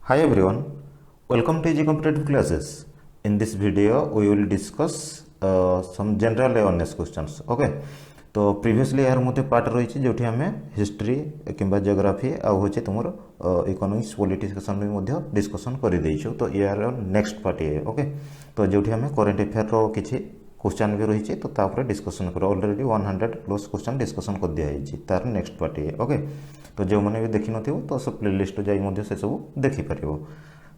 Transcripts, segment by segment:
Hi everyone, welcome to Easy Competitive Classes. In this video, we will discuss some general awareness questions. Okay, तो previously यार मध्य part रही जो आम history कि geography आउ तुम इकोनॉमिक्स पॉलिटिक्स भी डिस्कसन कर देचु तो यार नेक्स्ट पार्ट ये ओके तो जो आम करेन्ट अफेयर किसी क्वेश्चन भी रही तो तापर डिस्कसन कर ऑलरेडी 100+ क्वेश्चन डिस्कसन कर दिखाई तार नेक्स्ट पार्ट ये ओके तो जो मैंने भी देखी नथिबो तो सब प्लेलिस्ट जाई से सब देखिपर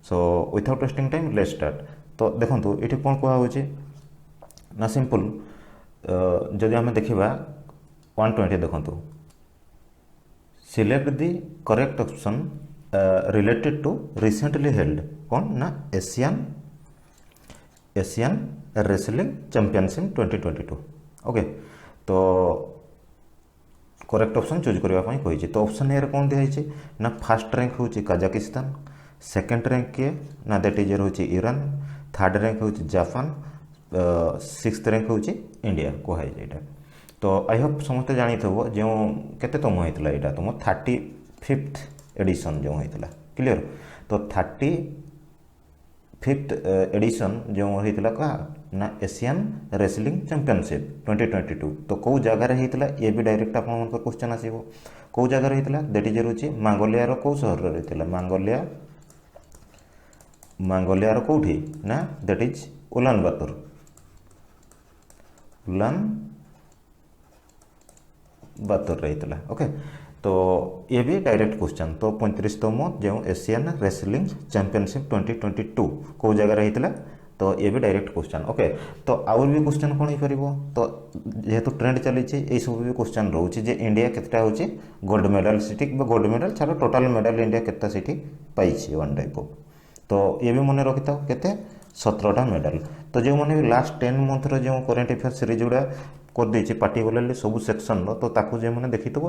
so without wasting time let's start तो देखो ये कौन कहुच्छे ना सिंपल जदि आम देखा 120 देखो select the correct option related to recently held कौन ना एशियन रेसलिंग चैंपियनशिप 2022 ओके तो करेक्ट ऑप्शन चूज करने कही तो ऑप्शन ए कौन दिखाई ना फर्स्ट रैंक हूँ काजाकिस्तान सेकेंड रैंक किए ना दैट इज हूँ ईरान थर्ड रैंक हूँ जापान सिक्स्थ रैंक हूँ इंडिया कहुए यहाँ तो आई होप समस्त जानी जो केतम होता यहाँ तुम 35th एडिशन जो होता क्लीयर तो 35th एडिशन जो होता क्या ना एशियन रेसलिंग चैंपियनशिप 2022 तो कौ जगार होता ये भी डायरेक्ट आप क्वेश्चन आसो कौ जगार होता दैट इज हूँ मंगोलिया कौ सहर होता मंगोलिया कौटी ना दैट इज उलान बातर रही ओके तो ये भी डायरेक्ट क्वेश्चन तो 35तम जो एशियन रेसलिंग चैंपियनशिप 2022 कौ जगह होता तो ये भी डायरेक्ट क्वेश्चन ओके तो आउ भी क्वेश्चन कौन हो पार तो जेहेतु ट्रेंड चली ये सब भी क्वेश्चन रोचे जे इंडिया केतटा हूँ गोल्ड मेडल सीट गोल्ड मेडल छाड़ टोटाल मेडल इंडिया केतटा सीट पाई वन टाइप ऑफ तो ये भी मन रखी था केते 17टा मेडल तो जो मैंने भी लास्ट 10 मंथर जो करेन्ट अफेयर सीरीज गुड़ा कर देछि पार्टिकुलरली सब सेक्शन तो ताकू जो मैंने देखी तो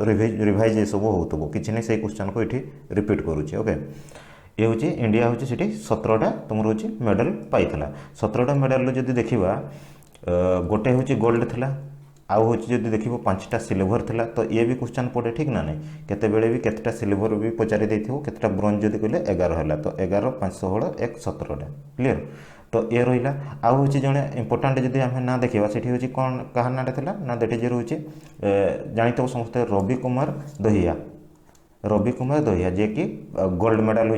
रिवाइज ये सब हो कि नहीं से क्वेश्चन को ये रिपीट करुचे ओके ये हूँ इंडिया हूँ सीटी 17टा तुम हूँ मेडल पाई 17टा मेडल जब देखा गोटे हूँ गोल्ड थी आउ हूँ जब देख 5टा सिल्वर थिला तो ये भी क्वेश्चन पड़े ठीक ना नहीं केतेबेले भी केतेटा सिल्वर भी पचारि देथिबो केतेटा ब्रोंज जदि कहले 11 है तो 11 5 16 1 17टा क्लीयर तो ये रहा आउ हूँ जड़े इंपोर्टाट जब आम ना देखा से हूँ कौन क्या नाटा था ना दैट इज हूँ जानी समस्ते रवि कुमार दहिया जे कि गोल्ड मेडल हो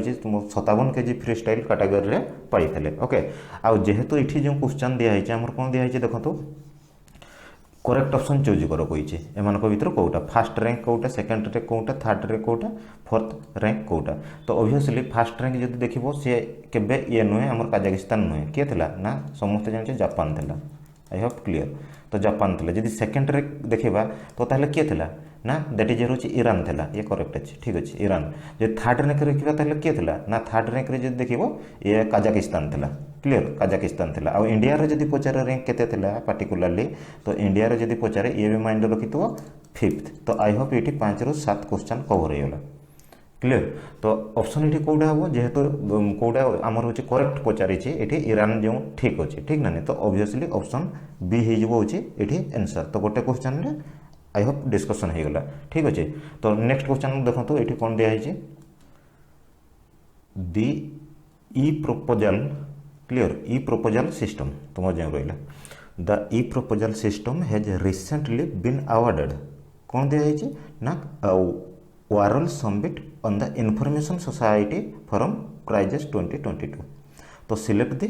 57 kg फ्री स्टाइल कैटेगरी पाई ओके आउ जेहेतु ये जो क्वेश्चन दिखाई आम कौन दिखाई देखो करेक्ट ऑप्शन चूज कर कही एम भर कौटा फास्ट रैंक कौटा सेकेंड रैंक कौटा थर्ड रैंक कौटा फोर्थ रैंक कौटा तो ऑब्वियसली फास्ट रैंक जब देख सी केबे ये नुहे आम काजाकिस्तान नुहे किए थिला ना समस्ते जाने जापान थिला आई होप क्लीयर तो जापान थिला जब सेकेंड रैंक देखा तो ताहले किए थिला ना दैट इज हूँ ईरान थिला ये करेक्ट अच्छे ठीक अच्छे ईरान जो थर्ड रैंक रखा ताहले किए थिला ना थर्ड रैंक रे जब देखो ये काजाकिस्तान थिला क्लीयर काजाकिस्तान थिला आ इंडिया रे जदि पचारे रैंक केते थिला पार्टिकुलरली तो इंडिया रे जदि पचारे ये भी माइंड रखी 5th तो आई होप ये 5 ରୁ 7 क्वेश्चन कवर होगा क्लीयर तो ऑप्शन ये कौटा हम जेहेतु कौटा आमर हूँ करेक्ट पचारि ये ईरान जो ठीक अच्छे ठीक ना तो ऑब्वियसली ऑप्शन बी हो ये आंसर तो गोटे क्वेश्चन रे आई होप डिस्कसन हो गला ठीक अच्छे तो नेक्स्ट क्वेश्चन देखो ये कौन दिखाई दी e proposal clear e proposal system तुम जो रहा the e proposal system has recently been awarded कौन दिखाई ना world summit on the information society forum prizes 2022 तो select the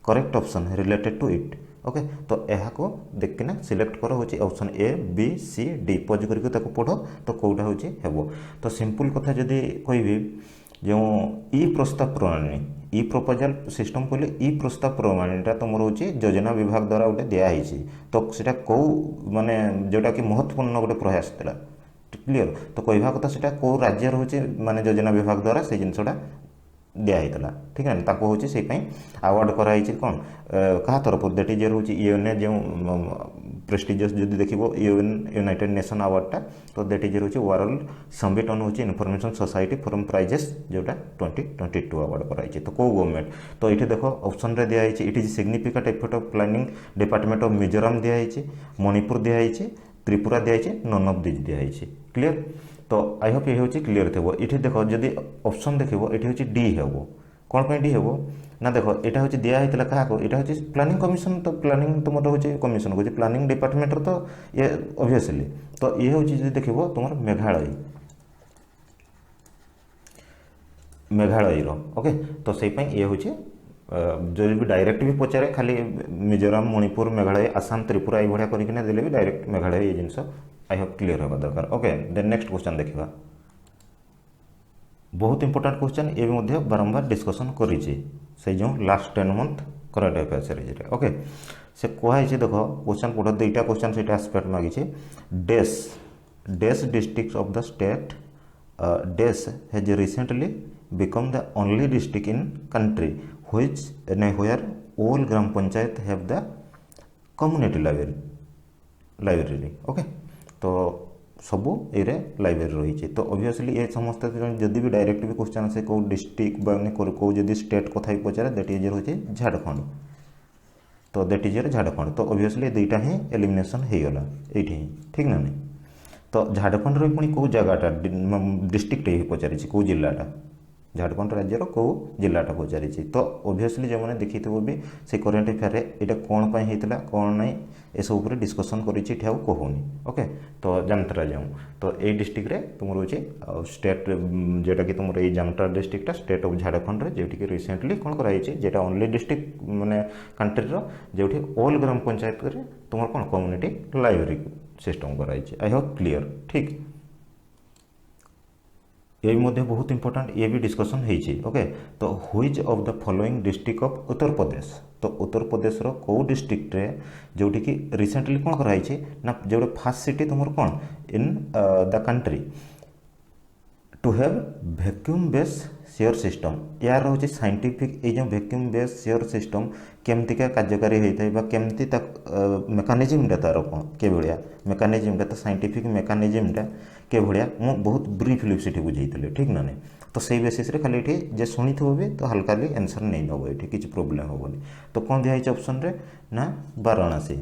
correct option related to it okay तो यह को देखना सिलेक्ट कर हूँ option A B C D pause करके पढ़ तो कौटा हूँ हेबो तो सिंपल कथा जदि कहि जो ई प्रस्ताव प्रणाली ई प्रपोजल सिस्टम कहले ई प्रस्ताव प्रणालीटा तुम हूँ योजना विभाग द्वारा गोटे दिखाई तो सीटा कौ माने जोटा कि महत्वपूर्ण गोटे प्रयास था क्लीयर तो कहवा कथा सीटा कौ राज्य हूँ माने योजना विभाग द्वारा से जिनसटा दिखाई ठीक है ताको हूँ से अवार्ड कराई कौन क्या तरफ दैट इज हूँ यूएन जो प्रेस्टिजियस जब देखो यूएन यूनाइटेड नेशन अवार्डटा तो दैट इज हूँ वर्ल्ड समिट ऑन हूँ इनफॉरमेशन सोसाइटी फॉरम प्राइजेस जोटा 2022 अवार्ड कराई तो कौ गवर्नमेंट तो ये देख ऑप्शन रे दिखाई it is significant effort of planning department of Mizoram दिखाई मणिपुर दिखाई त्रिपुरा दिखाई नन ऑफ दिज दिखाई क्लीयर तो आई होप ये होची क्लियर थेबो। इठी देखो जदी ऑप्शन देखिबो एठी होची डी हेबो। कोन पे डी हेबो ना देखो एटा होची दिया हेतला काहा को एटा होची प्लानिंग कमिशन। तो प्लानिंग तुमर होची कमिशन होची प्लानिंग डिपार्टमेंट रो। तो ये ऑब्वियसली तो ये होची जदी देखिबो तुमर मेघालय मेघालय रो ओके। तो सेई पई ये होची जो भी डायरेक्ट भी पचारे खाली मिजोराम मणिपुर मेघालय आसाम त्रिपुरा ये भड़िया करके देले भी डायरेक्ट मेघालय ये जिनस आई होप क्लियर होगा दरकार ओके। देन नेक्स्ट क्वेश्चन देखिबा बहुत इंपोर्टेंट क्वेश्चन ये भी बारंबार डिस्कसन करी से जो last 10 month current affair series रे ओके। से कहुई देखो क्वेश्चन पढ़ दुईटा क्वेश्चन से आस्पेक्ट मागी this this district of the state this has recently become the only district in country which where all gram panchayat have the community library okay. तो सबू ये लाइब्रेरी रही। तो ऑब्वियसली ये समस्त जदि भी डायरेक्ट भी क्वेश्चन आसे कौ डिस्ट्रिक्ट कौ जदि स्टेट कथा भी पचारे दैट इज रोचे झारखंड। तो दैट इज झारखंड। तो ऑब्वियसली दुईटा ही एलिमिनेशन हो गला ये ठीक ना नहीं। तो झारखंड पुणी कौ जगहटा डिस्ट्रिक्ट ही पचारि कौ जिलाटा झारखंड राज्यर कौ जिलाटा पचारि। तो ऑब्वियसली जो मैंने देखी भी से करेन्ट अफेयर यहाँ कौन पर होता कौन ना ये सब डिस्कसन करी कहूनी ओके। तो जामतारा जाऊँ तो ये डिस्ट्रिक्ट रे तुम रोचे स्टेट जेटा कि तुम ये जामतारा डिस्ट्रिक्टा स्टेट ऑफ झारखंड रे जोटी कि रिसेंटली कौन कराई जेटा ओनली डिस्ट्रिक्ट माने कंट्री रो जोटी ऑल ग्राम पंचायत रे तुम कौन कम्युनिटी लाइब्रेरी सिस्टम कराई। आई होप क्लियर ठीक। ये भी बहुत इंपोर्टेंट ये भी डिस्कसन होती ओके। तो which of the following district of Uttar Pradesh. तो उत्तर प्रदेश रो कौ डिस्ट्रिक्ट रे जोटी कि रिसेंटली कौन कराई ना जो फास्ट सिटी तुम कौन in the country to have vacuum based sewer system. यार रोचे साइंटिफिक ये जो वैक्यूम बेस सेयर सिस्टम केमतिका कार्यकारी होता है केमती मेकानिजमटा तार कौन के भाया मेकानिजमटा तो साइंटिफिक मेकानिजमटा के भाया मु बहुत ब्रीफली सीठी बुझे ठीक ना नहीं। तो सही बेसीस रे खाली ये जे शुणी भी तो हल्का आंसर नहीं नब ये किसी प्रोब्लेम हेनी। तो कौन दिखाई ऑप्शन रे ना वाराणसी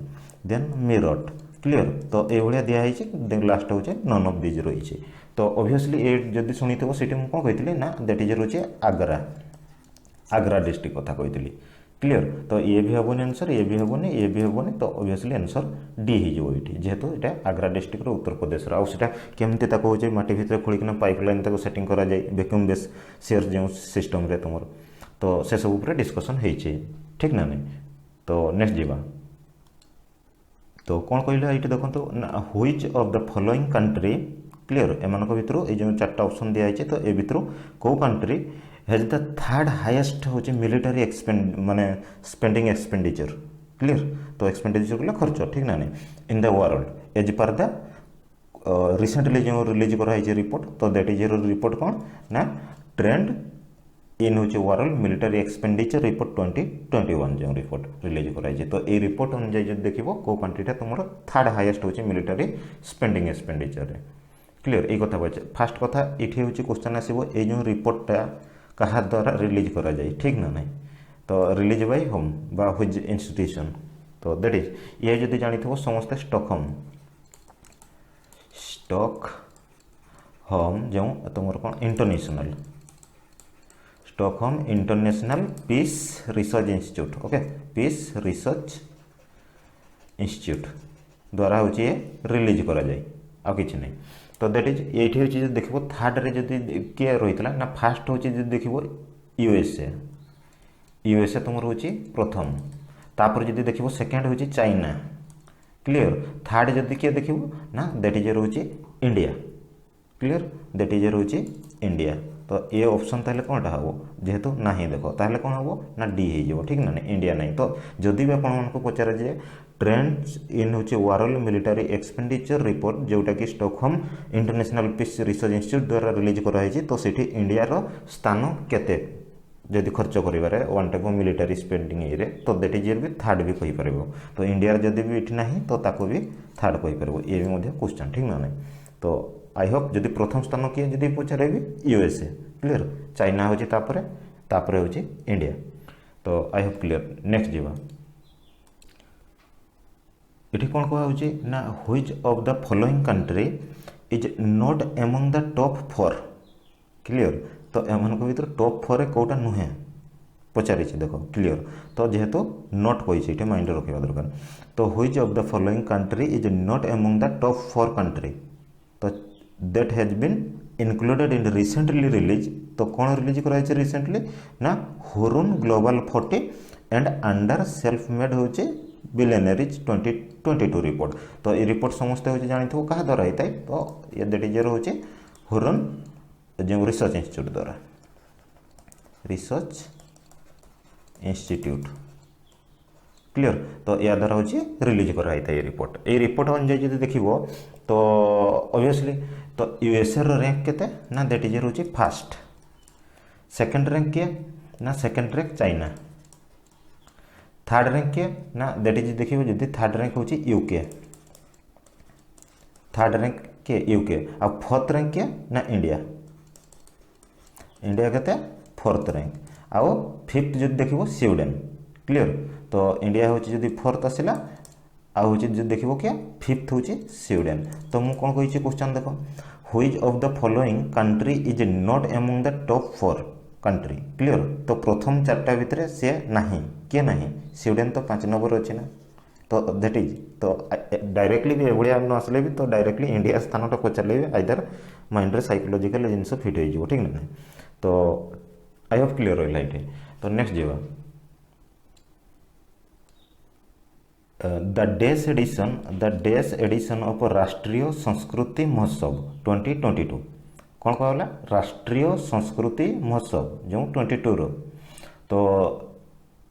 देन मेरठ क्लियर। तो ये दिखाई लास्ट हो नन ऑफ दिज रही। तो ऑब्वियसली ये जब शुणी से कौन कही ना दैट इज रोचे आग्रा आग्रा डिस्ट्रिक्ट कथा कही क्लियर। तो ये भी हेनी आंसर ये भी हेनी ये भी हेनी। तो ऑब्वियसली आंसर डी हो जेहेतु ये आग्रा डिस्ट्रिक्ट उत्तर प्रदेश आउटा केमती हो माटी भितर खोलिकिना पाइपलाइन तक सेटिंग करा जाए वैक्यूम बेस सेयर जो सिस्टम रे तुम तो से सब डिस्कसन होती ठीक ना नहीं। तो नेक्स्ट जीवा तो कौन कहला ये देखो which of the following country clear एम भर ये जो 4टा ऑप्शन दिखाई। तो ये भर कौ country has the third highest हो मिलिटरी एक्सपेंड माने स्पेंडिंग एक्सपेंडिचर क्लियर। तो एक्सपेंडिचर बोले खर्च ठीक ना नहीं in the world as per the recently जो रिलीज कराई रिपोर्ट। तो दैट इज रिपोर्ट कौन ना ट्रेंड इन हूँ वर्ल्ड मिलिटरी एक्सपेंडिचर रिपोर्ट 2021 जो रिपोर्ट रिलीज कराई। तो ये रिपोर्ट अनुसार जो देख कौ कंट्रीटा तुम थर्ड हाईएस्ट हो मिलिटरी स्पेंडिंग एक्सपेंडिचर क्लियर। ये कथा पचे फास्ट कथा ये हूँ क्वेश्चन आसो ये जो रिपोर्टा कहा द्वारा रिलीज करा जाए ठीक ना नहीं। तो रिलीज बाय होम बा व्हिच इंस्टीट्यूशन। तो दैट इज ये जदि जानी समस्ते स्टॉक होम जो तुम कौन international Stockholm international peace research institute okay peace research institute द्वारा हूँ रिलीज करा जाए आ कि नहीं। तो दैट इज ये हूँ देख थर्ड रे जदि किए रही ना फास्ट हूँ देख यूएसए तुम हूँ प्रथम तापर जदि देख सेकेंड हूँ चाइना क्लियर थर्ड जदि किए देख ना दैट इज रोचे इंडिया क्लियर दैट इज रोचे इंडिया। तो ये ऑप्शन ताहले कौनटा हम जेहेतु ना देख ताहले कौन हम ना डी हो ठीक ना इंडिया नहीं। तो जदि भी आपको पचारे जे ट्रेंड्स इन हूँ वर्ल्ड मिलिटरी एक्सपेंडिचर रिपोर्ट जोटा कि Stockholm international peace research institute द्वारा रिलीज कराई। तो सीठी इंडिया रो स्थान केते जदि खर्च कर वन टाइप मिलिटरी स्पेंडिंग ये तो दैट इज भी थर्ड भी कहीपर। तो इंडिया जदि भी ये ना तो ताको भी थर्ड कहीपर ये भी क्वेश्चन ठीक ना नहीं। तो आई होप जदि प्रथम स्थान किए जदि पचारे भी यूएसए क्लियर चाइना हूँ तापर हूँ इंडिया। तो आई होप क्लियर नेक्स्ट जीवा ये कौन कहुच्छे ना which of the following country is not among the top 4 clear तो एमान भर टॉप 4 रे कौटा नुहे पचारि देख क्लियर तो जेहेतु नॉट कही माइंड रखा दरकार तो which of the following country is not among the top 4 country तो that has been included in recently release तो कौन रिलीज कराई रिसेंटली ना Hurun global 40 and under self made होचे बिलियनरीज 2022 रिपोर्ट तो ये रिपोर्ट समस्त हो जानी क्या द्वारा होता है तो ये दैट इज होचे हुरुन जो रिसर्च इंस्टीट्यूट द्वारा रिसर्च इंस्टीट्यूट क्लियर तो या द्वारा हूँ रिलीज कराई ये रिपोर्ट अनुजाई जो देख तो ऑब्वियसली तो यूएसए रैंक केते ना दैट इज हूँ फास्ट सेकंड रैंक किए ना second rank China third rank किए ना दैट इज देखिए जदि थर्ड रैंक हूँ यूके थर्ड रैंक किए यूके आ फोर्थ रैंक किए ना इंडिया इंडिया केते फोर्थ रैंक आउ फिफ्थ जो देखिए स्वीडेन क्लियर तो इंडिया हूँ जदि फोर्थ आसला आउ जो देखिए क्या फिफ्थ हूँ स्वीडेन तो मुझे कौन कही क्वेश्चन देख which of the following country is not among the top 4 country clear तो प्रथम 4टा भितर सी नहीं किए नहीं स्वीडेन तो 5 नंबर अच्छे ना तो दैट इज तो डायरेक्टली भी एभलिया न आसले भी तो डायरेक्टली इंडिया स्थानटा पचारे भी आइदर माइंड रे साइकोलॉजिकल जिनस फिट हो ठीक ना तो आई होप क्लियर रहा ये तो नेक्स्ट जीवा द डेस एडिशन ऑफ राष्ट्रीय संस्कृति महोत्सव 2022 कौन कहला राष्ट्रीय संस्कृति महोत्सव जो 22 रो तो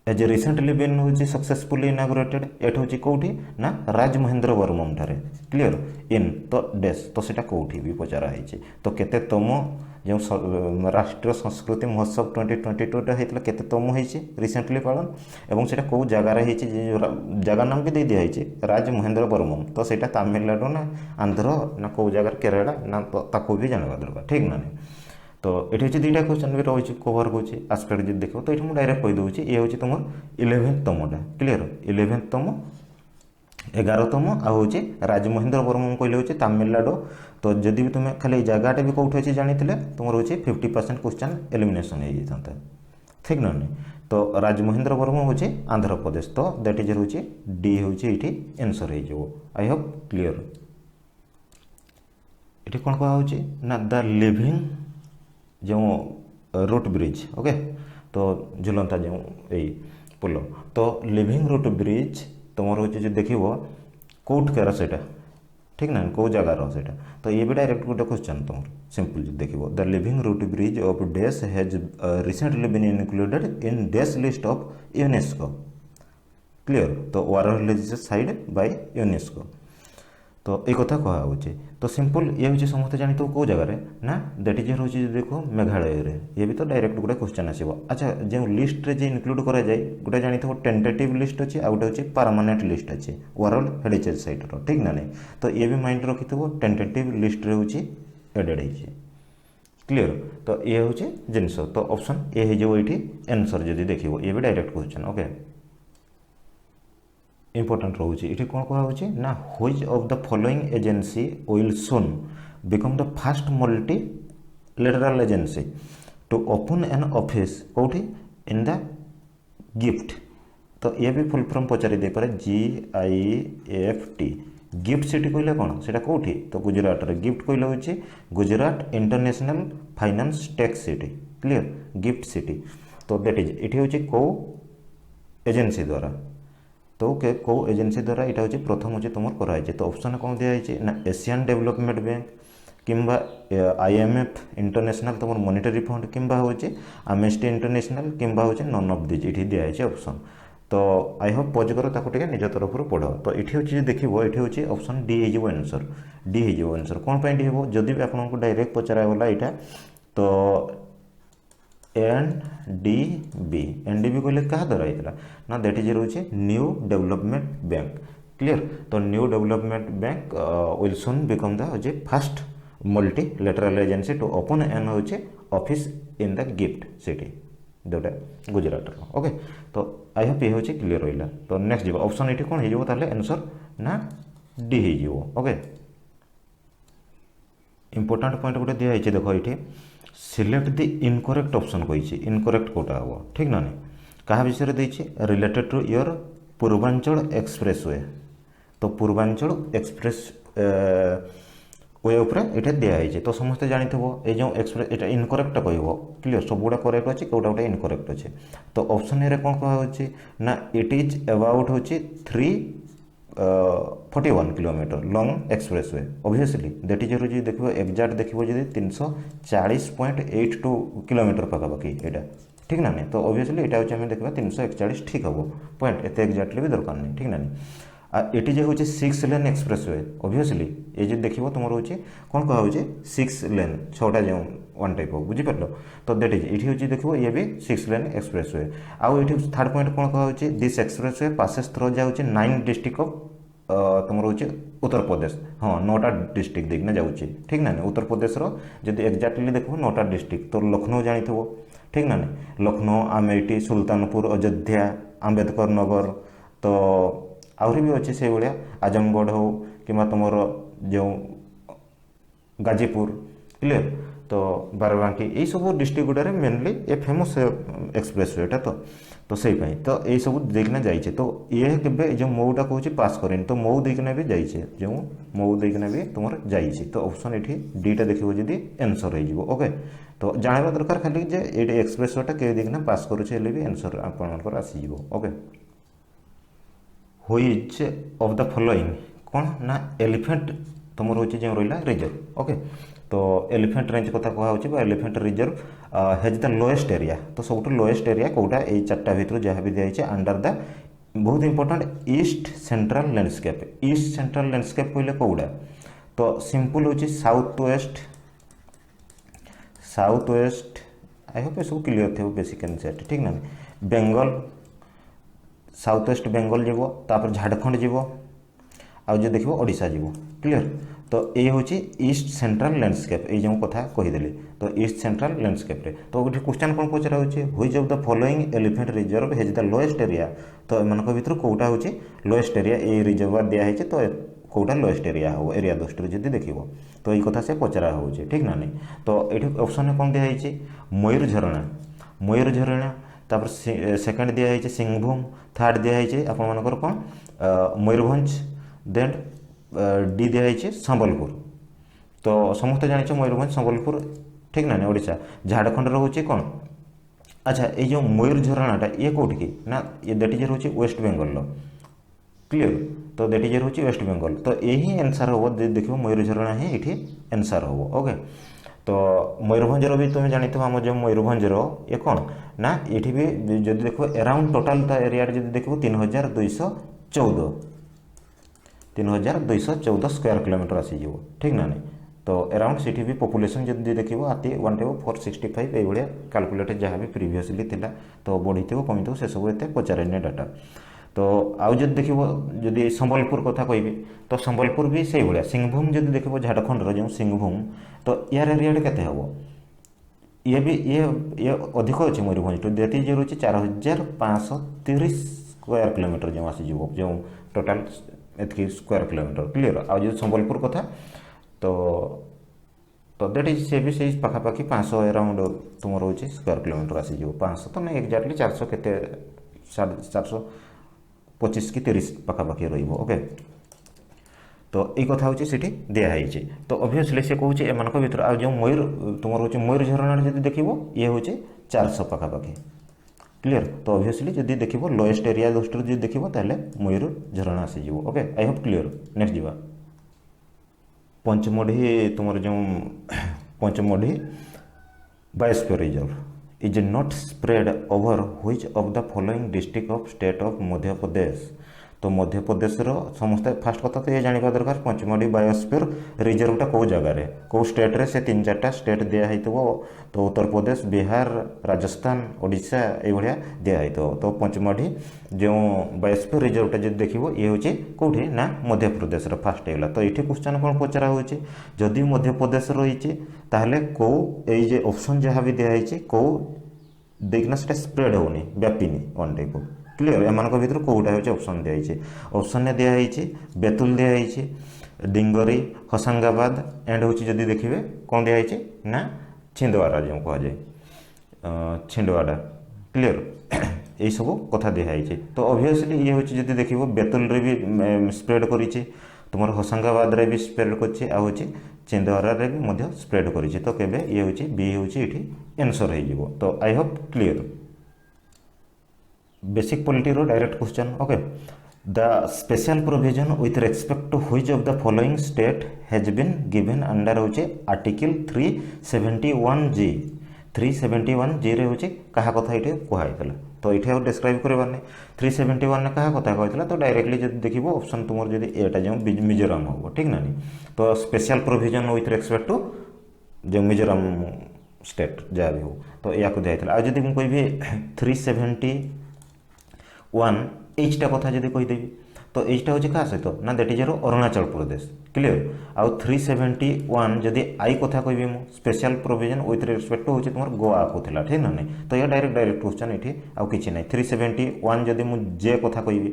एज रिसेंटली बीन हूँ सक्सेसफुली इनागुरेटेड एट हूँ कौटी ना राजमहेंद्र वर्मम ठारे क्लियर इन तो डेस तो सेटा कौटी भी पचारा है तो केते तम जो राष्ट्रीय संस्कृति महोत्सव 2022 होता केतम रिसेंटली पालन एवं सेटा कौ जगार जगह नाम भी दे दिखाई राजमहेंद्र वर्मम तो सेटा तमिलनाडु ना आंध्र ना कौ जगार केरला ना तो ताको भी जानवा दरकार ठीक ना तो ये हूँ 2टा क्वेश्चन भी रही कवर हो आस्पेक्ट जो देख तो ये मुझे डायरेक्ट कहीदे ये हूँ तुम 11तमटा क्लियर 11तम 11तम आउ राजमहेंद्र वर्मन कहले हूँ तमिलनाडु तो जदि भी तुम्हें खाली जगहटा भी कौट अच्छे जानी तुम हूँ 50% क्वेश्चन एलिमिनेशन हो जाता ठीक ना तो राजमहेंद्र वर्मन हूँ आंध्र प्रदेश तो दैट इज हूँ डी हूँ ये आंसर हो आई होप क्लियर ये कौन कह ना द लिविंग जो रूट ब्रिज ओके तो झुलंता जो यही पुल तो लिविंग रूट ब्रिज तुम हूँ जो देख कौट केर से ठीक ना कौ जगार से तो ये भी डायरेक्ट गोटे क्वेश्चन तुम सिंपल जो देख the living root bridge of this has recently been included in this list of UNESCO clear तो world heritage site by UNESCO तो ये कथा कहुचे तो सिंपल ये हूँ समस्त जानी तो कौ जगह ना दैट इज हूँ देखो मेघालय रे ये भी तो डायरेक्ट गोटे क्वेश्चन आसो अच्छा जो लिस्ट रे इनक्लूड करा जाए गोटे जानी तो टेंटेटिव लिस्ट अच्छे आ गए हूँ परमानेंट लिस्ट अच्छे वर्ल्ड हेरिटेज साइट रो ठीक ना नहीं तो ये भी माइंड रखि टेंटेटिव लिस्ट रे हूँ एडेड है क्लियर तो ये हूँ जिनस तो ऑप्शन ए हो ये आंसर जब देखो ये भी डायरेक्ट क्वेश्चन ओके इंपोर्टेंट रोचे ये कौन कहुचे ना which of the following agency will soon become the first multi lateral agency to open an office कौटी इन द गिफ्ट तो ये भी फुल फॉर्म पचारि दे पारे GIFT गिफ्ट सिटी कहले कौन से कौटी तो गुजरात रे गिफ्ट कहले हूँ Gujarat international finance tech city clear gift city तो दैट इज ये हूँ कौ एजेंसी द्वारा तो कौ एजेंसी द्वारा यहाँ हूँ प्रथम हूँ तुम कराई तो ऑप्शन कौन दिखाई ना एशियन डेवलपमेंट बैंक किंबा IMF इंटरनेशनल तुम मॉनेटरी फंड किंबा हूँ आमनेस्टी इंटरनेशनल किंबा हूँ नन ऑफ दिज ये दिखाई ऑप्शन तो आई होप पज कर निज तरफ पढ़ तो ये हूँ देख ये हूँ ऑप्शन डी हो आंसर डी हो आंसर कौन पर डी हम जदि भी आपको डायरेक्ट पचरागला यहाँ तो NDB कहले क्या द्वारा होता ना दैट इज रोचे न्यू डेवलपमेंट बैंक क्लियर तो new development bank will soon become the first multi lateral agency to open an होचे office in the gift city जोटा गुजरात ओके तो आई होप ये हूँ क्लियर रहा तो नेक्स्ट जीव ऑप्शन ये कौन हो आंसर ना डी हो ओके इंपोर्टाट पॉइंट गोटे दिखाई देखो ये सिलेक्ट द इनकरेक्ट ऑप्शन कही इनकरेक्ट कोटा हम ठीक ना नहीं क्या विषय देती related to your Purvanchal expressway तो पूर्वांचल एक्सप्रेस वे उपर ये दिखाई तो समस्ते जानी ये जो एक्सप्रेस ये इनकरेक्ट कह क्लीयर सब गुड़ा करेक्ट अच्छे कौटा गोटे इनकरेक्ट अच्छे तो ऑप्शन ए कौन कह ना इट इज अबाउट हूँ 341 kilometre long express way obviously that is रोज देखो एक्जाक्ट देखो जी 340.82 किलोमीटर पाखापाखि यहाँ ठीक ना नहीं तो ऑब्वियसली यहाँ हूँ देखा 341 ठीक हम पॉइंट एत एक्जाक्टली भी दरकार नहीं ठीक ना नहीं ये जो हूँ 6 लेन एक्सप्रेस वे ऑब्वियसली ये जो देखो तुम हूँ कौन कह 6 लेन 6टा जो वन टाइप ऑफ बुझीपार तो दैट इज ये हूँ देखो ये भी 6 लेन एक्सप्रेस वे आउ ये थर्ड पॉइंट कौन कह this express way passes through जाऊँ 9 डिस्ट्रिक्ट ऑफ तुम हूँ उत्तर प्रदेश हाँ 9टा डिस्ट्रिक्ट देखना जाऊँगी ठीक ना उत्तर प्रदेश जब एक्जाक्टली देखो 9टा डिस्ट्रिक्ट तो लखनऊ जानी ठीक ना लखनऊ अमेठी सुल्तानपुर अयोध्या आम्बेडकर नगर तो आहरी भी अच्छे से भाया आजमगढ़ हो कि तुम जो गाजीपुर क्लियर तो बाराबांकी यही सब डिस्ट्रिक्ट गुड़े मेनली ये फेमस एक्सप्रेस वेटा तो से तो यही सब देखना जाइए तो ये के जो मऊटा कहे पास करें तो मऊ देखना भी जाइए जो मऊ देखना भी तुम जाइए तो ऑप्शन ये डीटा देखो जी आंसर हो ओके तो जानवा दरकार खाली जे ये एक्सप्रेस वेटा के देखना पास करुचे भी आंसर आपंकर आसीज okay which of the following कौन ना एलिफेंट तुम हूँ जो रहा रिजर्व ओके तो एलिफेंट रेंज कथा कहूँ elephant reserve has the lowest area तो सब लोएस्ट एरिया कौटा ये 4टा भितर जहाँ भी दिखाई अंडर द बहुत important east central landscape east central landscape कहले कौटा तो सिंपल हूँ साउथ वेस्ट आई होप ये सब क्लीयर थे बेसिक एनसीईआरटी ठीक ना बेंगल साउथ वेस्ट बेंगल जीव तापर झारखंड जीव आ जो देखो ओडिशा जीव क्लीयर तो ये हूँ ईस्ट सेंट्रल लैंडस्केप ये जो कथा कहीदेली तो ईस्ट सेंट्रल लैंडस्केप तो क्वेश्चन कौन पचरा which of the following elephant reserve has the lowest area तो एम भर कौटा हूँ लोएस्ट एरिया ये रिजर्व दिखाई तो कौटा लोएस्ट एरिया हो एरिया दृष्टि जब देखो तो ये कथा से पचरा हो ठीक ना नहीं तो ये ऑप्शन कौन दिखाई मयूर झरणा तापर सेकेंड दिखाई सिंहभूम थर्ड दिखाई आपर कौन मयूरभंज देन डी दिखाई संबलपुर तो समस्त जाने मयूरभंज संबलपुर ठीक ना ओडिशा झारखंड रोचे कौन अच्छा ये जो मयूर झरणाटा ये कौटी की ना ये दैट इज रोचे वेस्ट बेंगल क्लीयर तो दैट इज रोचे वेस्ट बेंगल तो यही आंसर हम देखो मयूर झरणा ही ये आंसर हम ओके तो मयूरभंज भी तुम जानी आम जो मयूरभंज ये कौन ना ये भी जो देखो अराउंड टोटाल एरिया जो देखो 3214 स्क्वायर किलोमीटर आसीज ठीक ना नहीं तो अराउंड सिटी भी पॉपुलेशन जब देखो आती 1/465 ये कैलकुलेटेड जहाँ भी प्रीवियसली थिला तो बढ़ी कमी से सब एत पचारे डाटा तो आउ जब देखो जदि संबलपुर कथा कहि तो संबलपुर भी से भाया सिंहभूम जब देखो झारखंड जो सिंहभूम तो यार एरिया केते हम ये भी ये अधिक अच्छे मयूरभंज टू दैट इज रोचे 4530 स्क्वायर किलोमीटर जो आसीज जो टोटाल एतकी स्क्वायर किलोमीटर क्लीयर आ जो संबलपुर कथा तो दैट इज से भी से पाखापाखि 500 अराउंड तुम रोचे स्क्वायर किलोमीटर आसीज 500 तो नहीं एक्जाक्टली 400 के 425 कि 30 पाखापाखि रोके तो ये कथा हूँ सीटी दिखाई तो ऑब्वियसली से कहूँ एम भर आ जो मयूर तुम रोचे मयूर झरणा जब देखो ये हूँ 400 पाखापाखि क्लीयर तो ऑब्वियसली जब देखो लोएस्ट एरिया दृष्टि जो देखो ताले मयूर झरणा आसीज okay I hope clear next जावा पंचमढ़ी तुम जो Pachmarhi biosphere reserve is not spread over which of the following district of state of Madhya Pradesh तो मध्य प्रदेश समस्त फास्ट कथा तो ये जानवा दरकार पंचमढ़ी बायोस्फीयर रिजर्वटा कौ जगार कौ स्टेट रे से 3-4टा स्टेट दिखाई तो उत्तर प्रदेश बिहार राजस्थान ओडिशा ये दिखाई तो पंचमढ़ी जो बायोस्फीयर रिजर्वटा जो देखो ये हूँ कौटी ना मध्य प्रदेश फास्ट होगा तो ये क्वेश्चन कौन पचरा हो जदि मध्य प्रदेश रही ताहले कौ ये ऑप्शन जहाँ भी दिखाई कौ देखना से स्प्रेड होनी व्यापिनी वन टाइप क्लीयर एम भर कौटा हूँ ऑप्शन दिखाई ऑप्शन दिखाई बेतुल दिखाई डिंगरी होशंगाबाद एंड हूँ जदि देखिए कौन दिखाई ना छिंदवाड़ा जो कहुए छिंदवाड़ा क्लियर यही सब कथा दिखाई तो ऑब्वियसली ये हूँ जब देख बेतुल रे भी स्प्रेड करी तुम होशंगाबाद रे भी स्प्रेड कर छिंदवाड़ा रे भी स्प्रेड करी तो केबे ये हूँ बी हूँ ये आंसर हो तो I hope clear basic polity रो direct question okay the special provision with respect to which of the following state has been given under hmm article 371 G 371 G रे हूँ क्या कथा ये कहुई तो ये डिस्क्राइब करवार नहीं 371 ने क्या कथा कहला तो डायरेक्टली जब देखो ऑप्शन तुम जब एटा जो मिजोराम हम ठीक ना नहीं तो special provision with respect to जो मिजोराम स्टेट जहाँ भी हो तो या दिखाई आज मुझे कहि 371 एचटा कथा जब कहीदेवी तो एचटा हूँ क्या सहित ना that is your Arunachal Pradesh clear आउ 371 जदि आई कथा कहि स्पेशल प्रोविजन विथ रेस्पेक्ट हूँ तुम गोवा को थिला ठीक ना नहीं तो यह डायरेक्ट क्वेश्चन ये आउ कि ना 371 जदि मुझे जे कथा कहि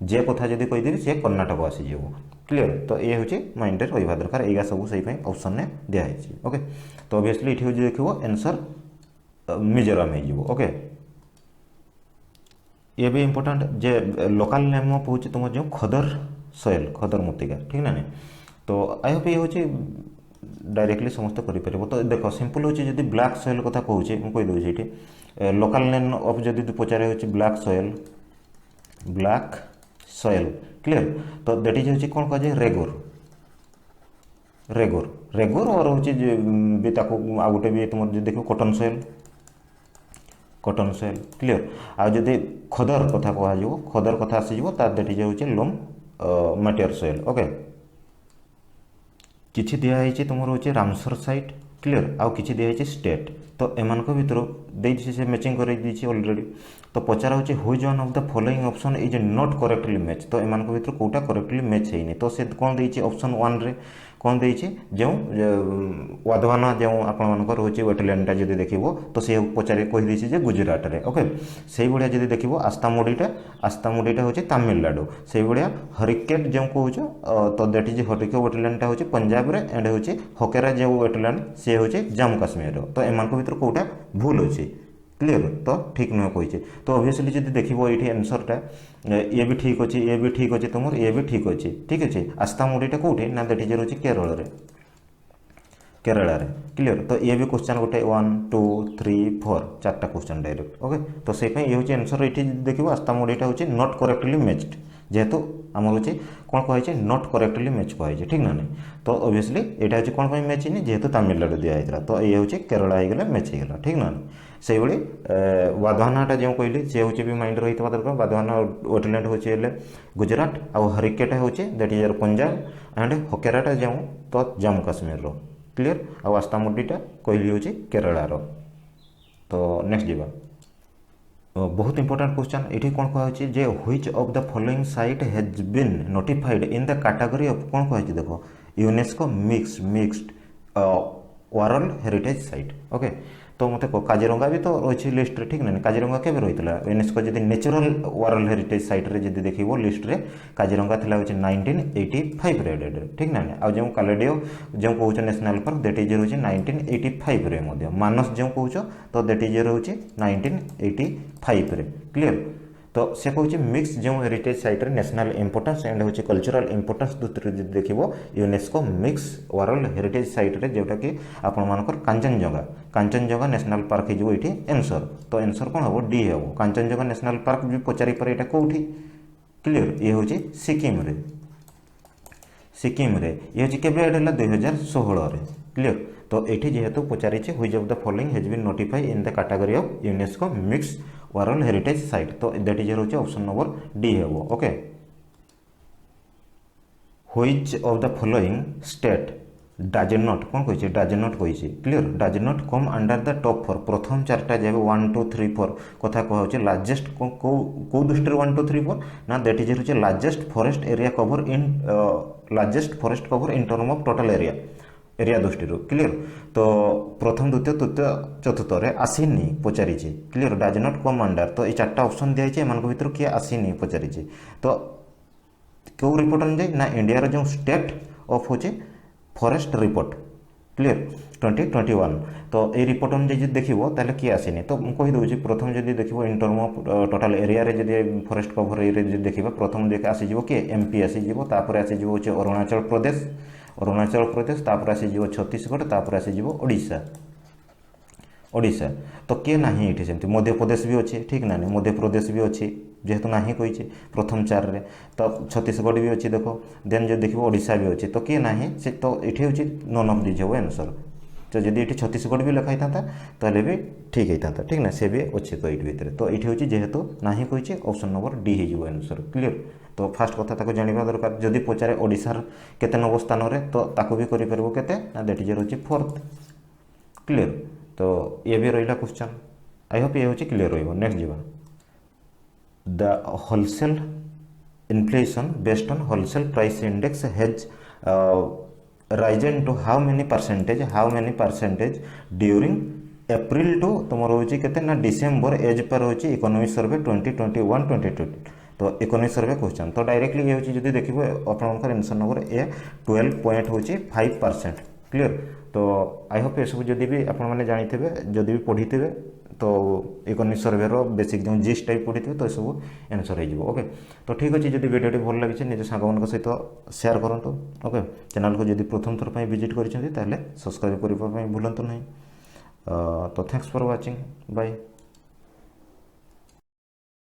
जे कथा जदि कहीदेवी सी कर्णाटक आसीज क्लियर तो ये हूँ माइंड रही दरकार या सब से ऑप्शन ने दिखाई ओके तो ऑब्वियसली ये हूँ देखो आंसर मिजोराम हो ओके ये भी important J local name of हूँ तुम जो खदर सॉइल खदर मृत्तिका ठीक ना नहीं तो आई होप ये हूँ डायरेक्टली समस्त करें तो देख सिंपल हूँ जब ब्लैक सॉइल कथा कहूँ मुझे कहीदे ये लोकल नेम ऑफ जब पचारे हूँ ब्लैक सॉइल क्लियर तो दैट इज हूँ कौन कहुए रेगोर रेगोर रेगोर और हूँ भी आ गोटे भी तुम देखो कॉटन सॉइल क्लियर आदि खदर कथा कह खदर कथा आसीज दैट इज हूँ लोम मटेरियल सॉइल ओके किछि दिखाई तुम हूँ रामसर साइट क्लियर आउ किछि दिखाई स्टेट तो एमान भितर से मैचिंग कर ऑलरेडी तो पचारा हूँ which one of the following option is not correctly match तो एमान भितर कौटा करेक्टली मैच होनी तो से कौन देती ऑप्शन 1 रे कौन देती जो वाधवाना जो आपर हूँ वेटलैंडटा जब देखो तो सी पचारे कहीदे गुजरात रे ओके से भाया जब देखो आस्तामुडीटा हूँ तमिलनाडु से भाया हरिकेट जो कौच तो दैट इज हरिके वेटलैंडटा हूँ पंजाब रे एंड हूँ हकेरा जो वेटलैंड सी हूँ जम्मू काश्मीर तो एमान भितर कौटा भूल अच्छे क्लियर तो ठीक नुह कही तो ऑब्वियसली जब देखो ये आंसरटा ये भी ठीक अच्छे ये भी ठीक अच्छे तुम ये भी ठीक अच्छे ठीक अच्छे आस्तामुडीटा कौटे ना दैट इज रोचे केरला रे क्लियर तो ये भी क्वेश्चन गोटे 1 2 3 4 4टा क्वेश्चन डायरेक्ट ओके तो से ये हूँ आंसर ये देखो आस्तामुडीटा हूँ नॉट करेक्टली मैच्ड जेहेतु आम हूँ कौन कहे नॉट करेक्टली मैच कहे ठीक ना नहीं तो ऑब्वियसली यहाँ हूँ कौन मैच नहीं जेहेतु तमिलनाडु दिखाई तो ये हूँ केरला होगा मैच होगा ठीक ना नहीं से भाई वाधवानाटा जो कहली सी हूँ भी माइंड रही दरकार वाधवाना वेटलैंड हूँ गुजरात आउ हरिकेटा हूँ दैट इज पंजाब एंड हकेराटा जो तो जम्मू काश्मीर क्लियर आउ आस्तामुडीटा कहली हूँ केरलार तो नेक्स्ट जावा बहुत इंपोर्टेंट क्वेश्चन ये कौन कहे जे which of the following site has been notified in the category of कौन कहे देखो UNESCO mixed world heritage site okay तो मत काजीरंगा भी तो रही लिस्ट रे ठीक ना काजीरंगा के रही यूनेस्को जब नेचुरल वर्ल्ड हेरिटेज साइट रे जब देखो लिस्ट रे काजीरंगा था 1985 रे ठीक ना आ जो कालेडियो जो कौच नेशनल पार्क दैट इज रही 1985 रे मानस जो कौच तो दैट इज रही 1985 रे क्लियर तो से कौच मिक्स जो हेरिटेज साइट रे नेशनल इंपोर्टेंस एंड हूँ कल्चरल इंपोर्टेंस दृष्टि देखो UNESCO mix world heritage site रे जोटा कि आपर कांचनजंगा नेशनल पार्क हो ये आंसर तो आंसर कौन हम डी हम कांचनजंगा नेशनल पार्क भी पचारि पारे यहाँ कौटी क्लियर ये हूँ सिक्किम रे ये हूँ केबे एड है 2016 क्लियर तो ये जेहेतु पचारि which of the following has been notified in the category of UNESCO mix world heritage site तो दैट इज रोचे ऑप्शन नंबर डी है वो okay which of the following state does not कौन कही डज नॉट कही clear does not come under the top 4 प्रथम 4टा जब 1 2 3 4 कथा कह लार्जेस्ट कौ दृष्टि 1 2 3 4 ना दैट इज रोचे largest forest area cover in largest forest cover in term of total area दृष्टि क्लियर तो प्रथम द्वितीय तृतीय चतुर्थ आसीनी पचारि clear does not come under तो ये 4टा ऑप्शन दिखाई एम भर किए आसीनी पचारि तो क्यों रिपोर्ट अनुजाई ना इंडिया जो स्टेट ऑफ होचे फॉरेस्ट रिपोर्ट क्लियर 2021 तो ये रिपोर्ट अनुଯାयी जो देखो ताले किए आसनी तो कहीदे प्रथम जब देखो इन टर्म ऑफ टोटाल एरिया रे जब फॉरेस्ट कवर एरिया जो देखा प्रथम देख आसीज किए एमपी आसीज आसीज हूँ अरुणाचल प्रदेश तापर आसीज छत्तीसगढ़ तापर आसीज ओडिशा ओडिशा तो किए ना ये सेमती मध्य प्रदेश भी अच्छे ठीक ना मध्य प्रदेश भी अच्छे जेहेतु ना कही प्रथम 4 रे तो छत्तीसगढ़ भी अच्छी देख देन जो देखो ओडिशा भी अच्छे तो किए ना से तो ये हूँ नन ऑफ दिज हम आंसर तो जब ये छत्तीसगढ़ भी लिखाई था ताले भी ठीक होता ठीक ना से भी अच्छे तो ये भितर तो ये हूँ जेहेतु ना कही ऑप्शन नंबर डी हो आंसर क्लियर तो फास्ट कथा जाना दरकार जदि पचारे ओडिशार केते नंबर स्थान में तो ताकू भी करें ना दैट इज रोचे 4th क्लियर तो ये भी रहा क्वेश्चन आई होप ये हूँ क्लियर रही नेक्स्ट जीवा the wholesale inflation based on wholesale price index has risen to how many percentage during April two तुम रोचे के ना डिसेम्बर एज पर रोचे इकोनॉमिक सर्वे 2021-2022 तो इकोनॉमिक सर्वे क्वेश्चन तो डायरेक्टली ये हूँ जब देखिए आपंकर आंसर नंबर ए 12 पॉइंट हूँ 5% क्लियर तो आई होप ये सब जदि भी आपने जानी थे जदि भी पढ़ी थे तो इकोनॉमिक सर्वे बेसिक जो जिस्ट टाइप पढ़ी थे तो सब आंसर हो ओके तो ठीक अच्छे जब वीडियो भल लगी निज सांग सहित शेयर करूँ ओके चैनल को जब प्रथम थर पर विजिट कर सब्सक्राइब करने भूलु ना तो थैंक्स फॉर वाचिंग बाय।